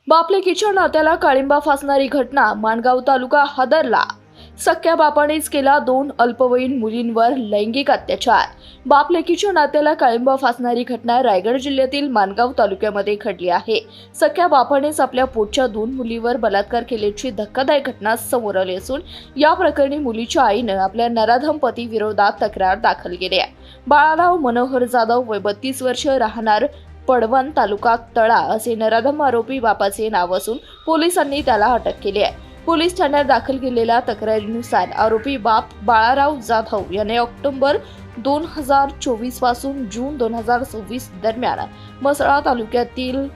बापलेकीच्या नात्याला काळिंबा फासणारी घटना, माणगाव तालुका हादरला. सख्या बापानेच केला 2 अल्पवयीन मुलींवर लैंगिक अत्याचार. बापलेकीच्या नात्याला काळिंबा फासणारी घटना रायगड जिल्ह्यातील माणगाव तालुक्यामध्ये घडली आहे. सख्या बापानेच आपल्या पोटच्या 2 मुलीवर बलात्कार केल्याची धक्कादायक घटना समोर आली असून या प्रकरणी मुलीच्या आईने आपल्या नराधम पती विरोधात तक्रार दाखल केली आहे. बाळाराव मनोहर जाधव, वय 32 वर्ष, राहणार पडवण, तालुका तळा असे नराधम आरोपी बापाचे नाव असून पोलिसांनी त्याला अटक केली आहे. पोलीस ठाण्यात दाखल केलेल्या तक्रारीनुसार आरोपी बाप बाळाराव जाधव याने ऑक्टोबर 2024 पासून जून 2026 दरम्यान म्हसळा तालुक्यातील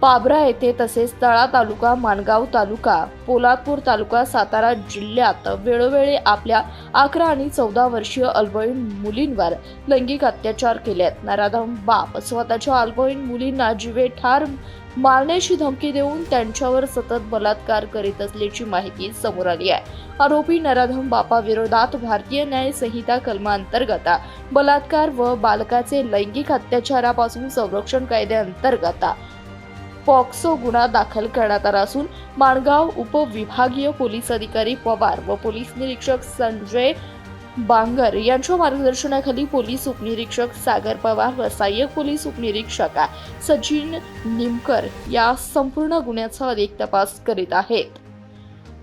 पाब्रा येथे तसेच तळा तालुका, माणगाव तालुका, पोलादपूर तालुका, सातारा जिल्ह्यात वेळोवेळी आपल्या 11 आणि 14 वर्षीय अल्पवयीन मुलींवर लैंगिक अत्याचार केलेत. नराधम बाप स्वतःच्या अल्पवयीन मुलींना जीवे ठार मारण्याची धमकी देऊन त्यांच्यावर सतत बलात्कार करीत असल्याची माहिती समोर आली आहे. आरोपी नराधम बापाविरोधात भारतीय न्याय संहिता कलमांतर्गत बलात्कार व बालकाचे लैंगिक अत्याचारापासून संरक्षण कायद्याअंतर्गत पॉक्सो गुन्हा दाखल करण्यात आला असून माणगाव उपविभागीय पोलीस अधिकारी पवार व पोलीस निरीक्षक संजय बांगर यांच्या मार्गदर्शनाखाली पोलीस उपनिरीक्षक सागर पवार व सहाय्यक पोलीस उपनिरीक्षक सचिन निमकर या संपूर्ण गुन्ह्याचा अधिक तपास करीत आहेत.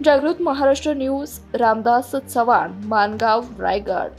जागृत महाराष्ट्र न्यूज, रामदास चव्हाण, माणगाव, रायगड.